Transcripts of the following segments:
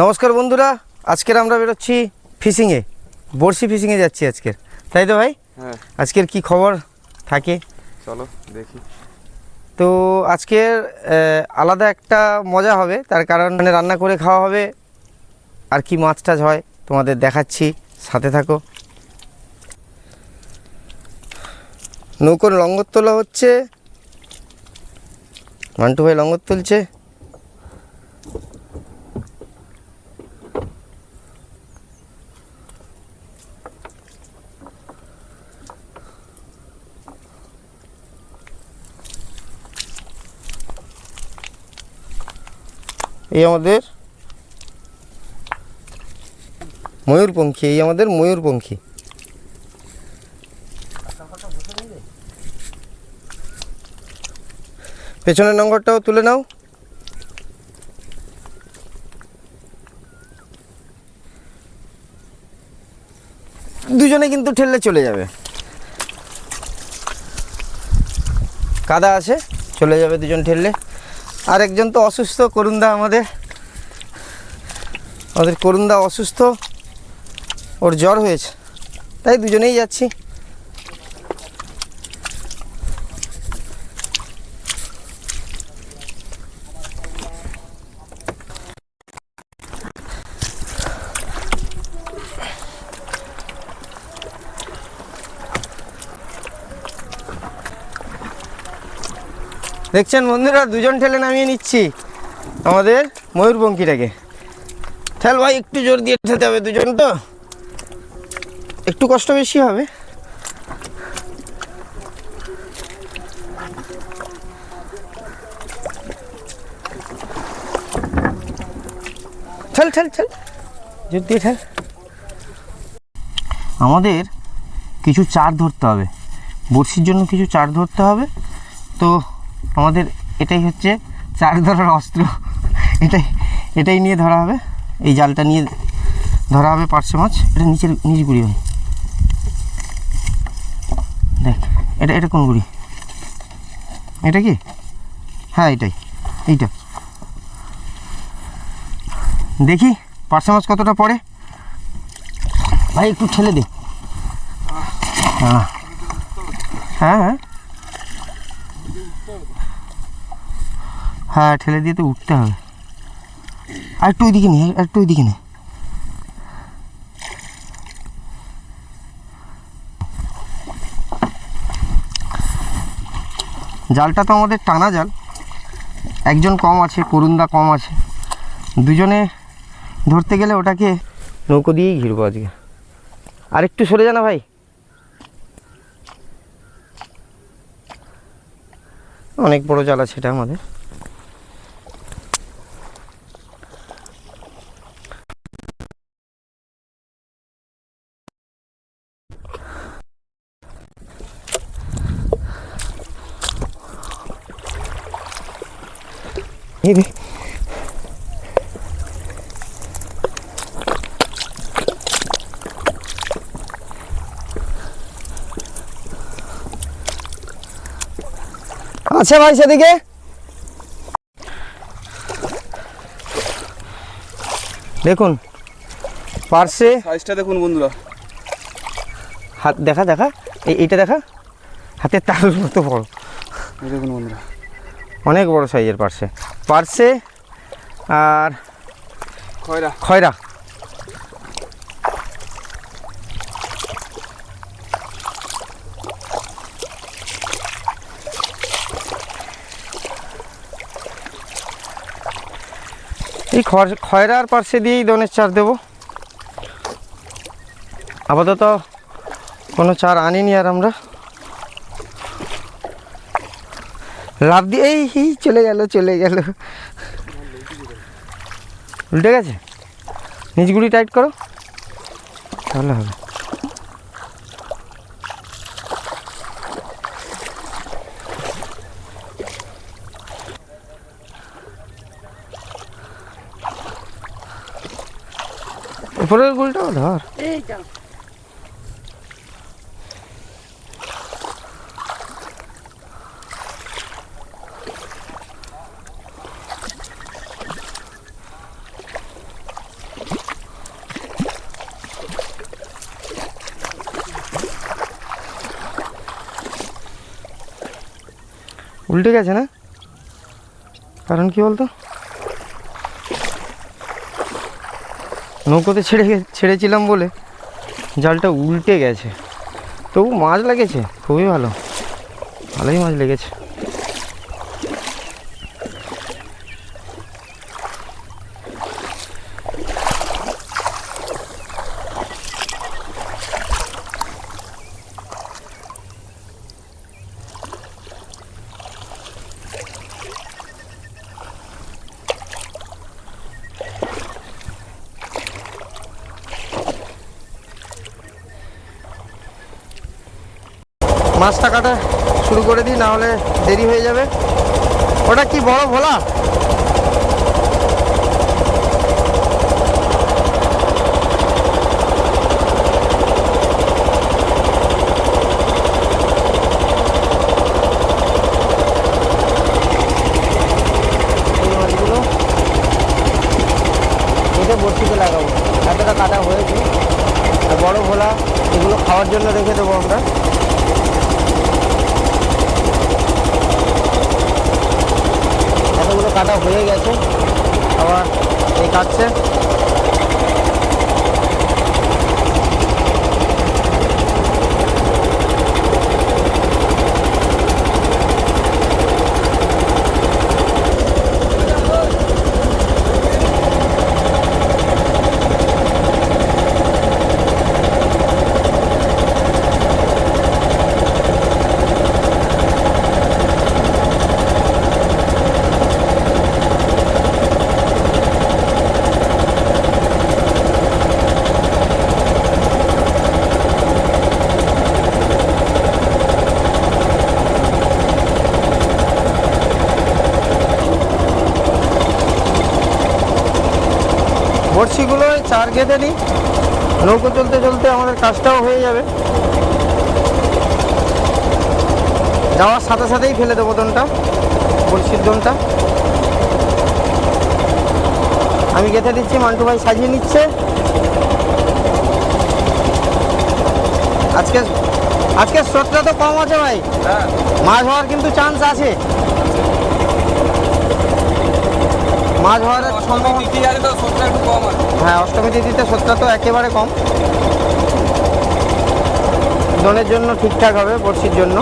নমস্কার বন্ধুরা, আজকের আমরা বেরোচ্ছি ফিশিংয়ে, বড়শি ফিশিংয়ে যাচ্ছি আজকের, তাই তো ভাই? হ্যাঁ। আজকের কি খবর থাকে চলো দেখি। তো আজকের আলাদা একটা মজা হবে, তার কারণ মানে রান্না করে খাওয়া হবে। আর কি মাছ টাছ হয় তোমাদের দেখাচ্ছি, সাথে থাকো। নৌকোর লঙ্গর তোলা হচ্ছে, মান্টু ভাই লঙ্গর তুলছে। এই আমাদের ময়ূরপঙ্খী, এই আমাদের ময়ূরপঙ্খী। পেছনের নম্বরটাও তুলে নাও। দুজনে কিন্তু ঠেললে চলে যাবে, কাদা আছে, চলে যাবে দুজন ঠেললে। আর একজন তো অসুস্থ, করুণদা, আমাদের করুণদা অসুস্থ, ওর জ্বর হয়েছে, তাই দুজনেই যাচ্ছি। দেখছেন বন্ধুরা, দুজন ঠেলে নামিয়ে নিচ্ছি আমাদের ময়ূরপঙ্খীটাকে। ঠেল ভাই, একটু জোর দিয়ে ঠেলতে হবে, দুজন তো একটু কষ্ট বেশি হবে। ঠেল ঠেল ঠেল, জোর দিয়ে ঠেল। আমাদের কিছু চার ধরতে হবে, বড়শির জন্য কিছু চার ধরতে হবে। তো আমাদের এটাই হচ্ছে চার ধরার অস্ত্র, এটাই নিয়ে ধরা হবে। এই জালটা নিয়ে ধরা হবে পার্শে মাছ। এটা নিচ গুড়ি হয়, দেখ এটা কোন গুড়ি? এটা কি? হ্যাঁ এইটা। দেখি পার্শে মাছ কতটা পড়ে। ভাই একটু ঠেলে দে। হ্যাঁ, ঠেলে দিয়ে তো উঠতে হবে। আর একটু ওইদিকে নে, জালটা তো আমাদের টানা জাল, একজন কম আছে, করুণদা কম আছে, দুজনে ধরতে গেলে ওটাকে নৌকো দিয়েই ঘিরবো আজকে। আর একটু সরে যা না ভাই। অনেক বড় জাল আছে এটা আমাদের। আচ্ছা ভাই, সেদিকে দেখুন, পার্শে সাইজটা দেখুন বন্ধুরা, হাত দেখা এইটা দেখা, হাতের তালুর মতো বড়। দেখুন বন্ধুরা, অনেক বড় সাইজের পার্শে আর খয়রা। এই খয়রা আর পার্শে দিয়েই দনের চার দেবো। আপাতত কোনো চার আনিনি আর আমরা। লাভ দিয়ে এই চলে গেল, উল্টে গেছে। নিচ গুড়ি টাইট করো, তাহলে হবে। উপরের গুলটাও ধর। উল্টে গেছে না? কারণ কি বলতো, নৌকোতে ছেড়েছিলাম বলে জালটা উল্টে গেছে। তবু মাছ লেগেছে, খুবই ভালোই মাছ লেগেছে। মাছটা কাটা শুরু করে দিই, না হলে দেরি হয়ে যাবে। ওটা কি বড় ভোলা? এই মাছগুলো এটা বড়শিতে লাগাবো, এতটা কাটা হয়েছে। আর বড় ভোলা এগুলো খাওয়ার জন্য রেখে দেবো আমরা। এতগুলো কাটা হয়ে গেছে, আবার এই কাটছে। বড়শিগুলো চার গেঁথে নিই, নৌকো চলতে চলতে আমাদের কাজটাও হয়ে যাবে। যাওয়ার সাথে সাথেই ফেলে দেবো দোনটা, বড়শির দোনটা। আমি গেঁথে দিচ্ছি, মান্টু ভাই সাজিয়ে নিচ্ছে। আজকে স্রোতটা তো কম আছে ভাই, মাছ হওয়ার কিন্তু চান্স আছে। মাছ হওয়ার হ্যাঁ, অষ্টমী তিথিতে স্রোতটা তো একেবারে কম। দোনের জন্য ঠিকঠাক হবে, বড়শির জন্য।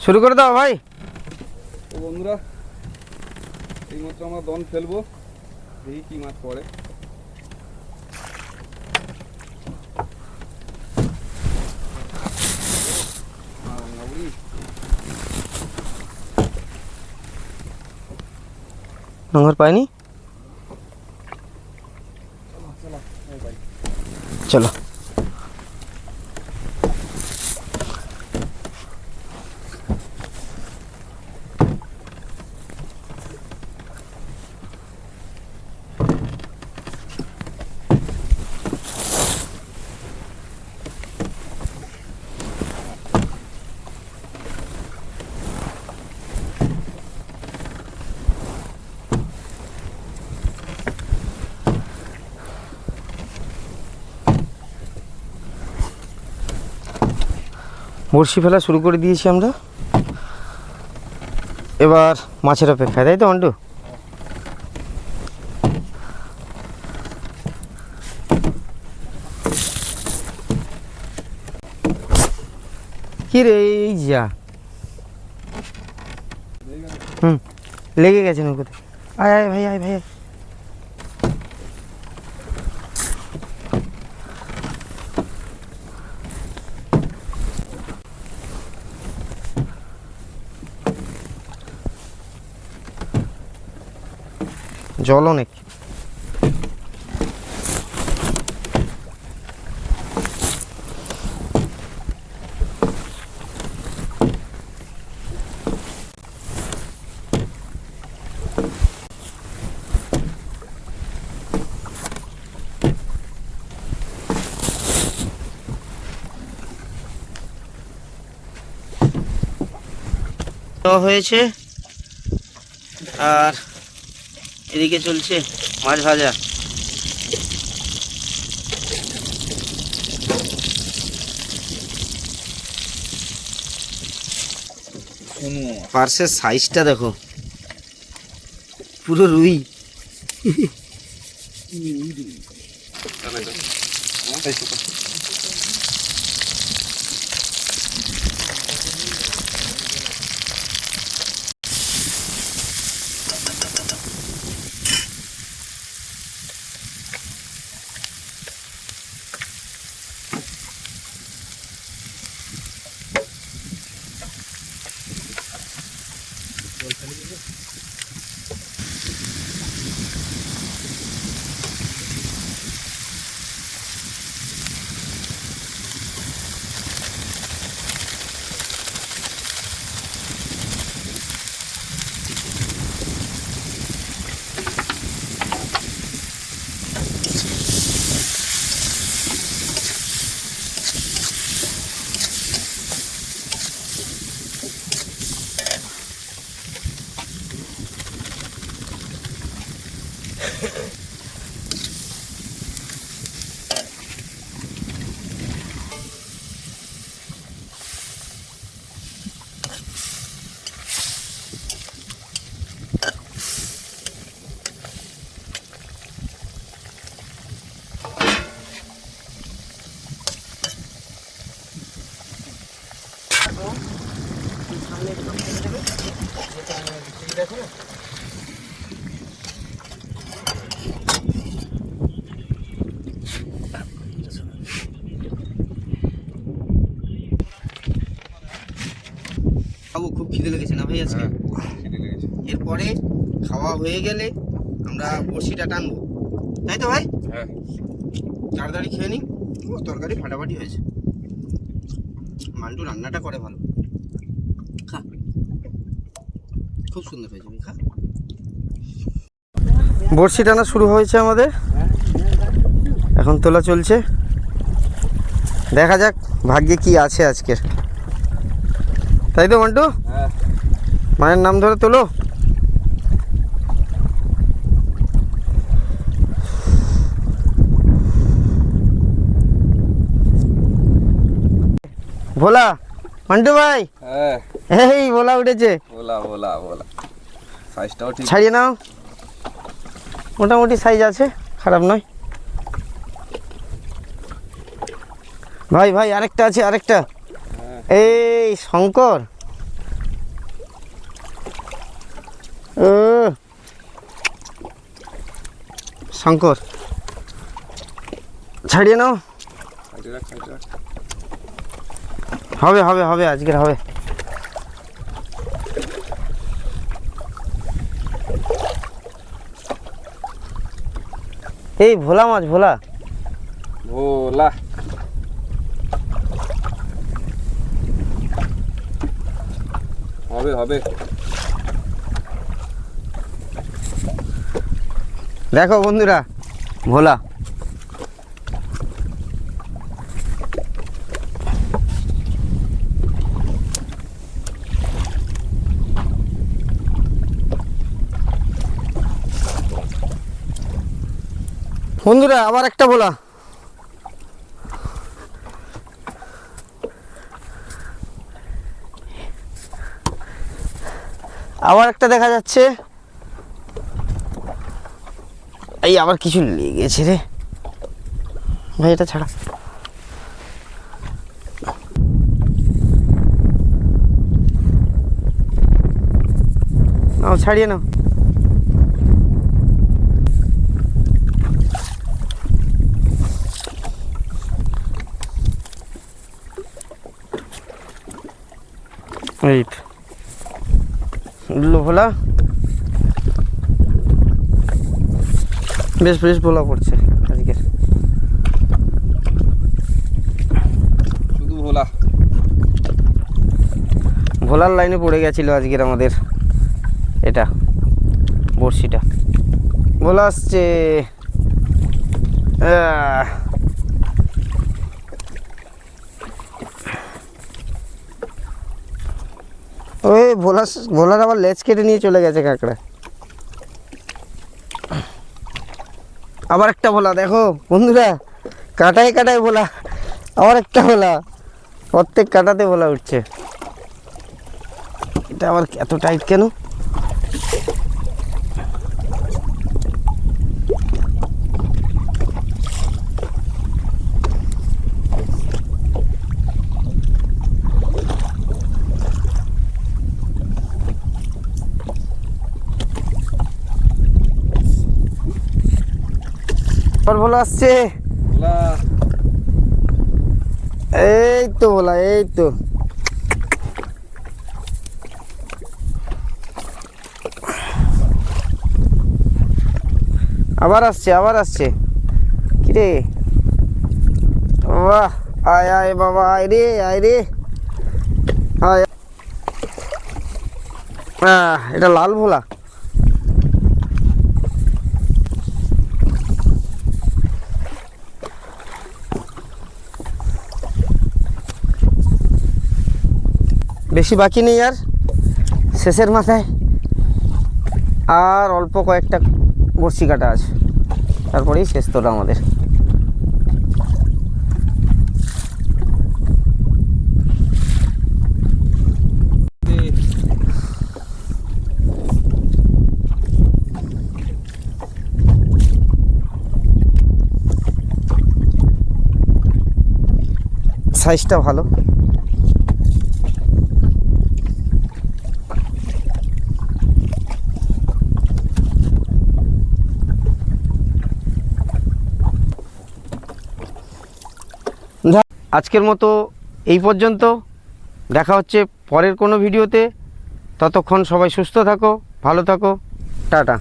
শুরু করে দাও ভাই। তো বন্ধুরা, এইমাত্র আমরা দন ফেলবো, দেখি কি মাছ পড়ে। নোংর পাইনি, চলো। বড়শি ফেলা শুরু করে দিয়েছি আমরা, এবার মাছের অপেক্ষায়, তাই তো মন্টু? কি রে, এই যা, লেগে গেছে নৌকোতে। আয় আয় ভাই, আয় ভাই, আয়। জল অনেক। দেওয়া হয়েছে আর এদিকে চলছে মাছ ভাজা। পার্সের সাইজটা দেখো, পুরো রুই। খাবো, খুব খিদে লেগেছে না ভাই আজকে? এরপরে খাওয়া হয়ে গেলে আমরা বড়শিটা টানবো, তাই তো ভাই? হ্যাঁ, তাড়াতাড়ি খেয়ে নিই। তরকারি ফাটাফাটি হয়েছে, মান্টু রান্নাটা করে ভালো। খা, খুব সুন্দর হয়েছে, খা। বড়শি টানা শুরু হয়েছে আমাদের, এখন তোলা চলছে। দেখা যাক ভাগ্যে কি আছে আজকের, তাই তো মান্টু? হ্যাঁ, মায়ের নাম ধরে তোলো। ভোলা, মান্টু ভাই, হ্যাঁ, এই ভোলা উঠেছে। বলা বলা বলা, সাইজটাও ঠিক। ছাড়িয়ে নাও, মোটামুটি সাইজ আছে, খারাপ নয়। ভাই ভাই আরেকটা আছে, আরেকটা। হ্যাঁ, এই শঙ্কর, ও শঙ্কর, ছাড়িয়ে নাও। সাইডে রাখ, সাইডে রাখ। হবে হবে হবে, আজকের হবে। এই ভোলা মাছ, ভোলা। ভোলা, হবে হবে। দেখো বন্ধুরা, ভোলা। বন্ধুরা আবার একটা ভোলা। আবার একটা দেখা যাচ্ছে। এই আবার কিছু লেগেছে রে ভাই, এটা ছাড়া। নাও, ছাড়িয়ে নাও। এই ভোলা, বেশ বেশ ভোলা পড়ছে আজকের। শুধু ভোলা। ভোলার লাইনে পড়ে গেছিল আজকের আমাদের এটা বড়শিটা। ভোলা আসছে। ও ওই ভোলার আবার লেজ কেটে নিয়ে চলে গেছে কাঁকড়া। আবার একটা ভোলা, দেখো বন্ধুরা, কাঁটায় কাঁটায় ভোলা, আবার একটা ভোলা, প্রত্যেক কাঁটাতে ভোলা উঠছে। এটা আবার এত টাইট কেন? আবার ভোলা আসছে। ভোলা এই তো ভোলা, এই তো। আবার আসছে, আবার আসছে। কিরে, বাহ, আয় আয় বাবা, আয় রে, আয় রে, আয়। এটা লাল ভোলা। বেশি বাকি নেই আর, শেষের মাথায় আর অল্প কয়েকটা বড়শি কাটা আছে, তারপরেই শেষ তোলা আমাদের। সাইজটা ভালো। আজকের মতো এই পর্যন্ত, দেখা হচ্ছে পরের কোনো ভিডিওতে। ততক্ষণ সবাই সুস্থ থাকো, ভালো থাকো, টাটা।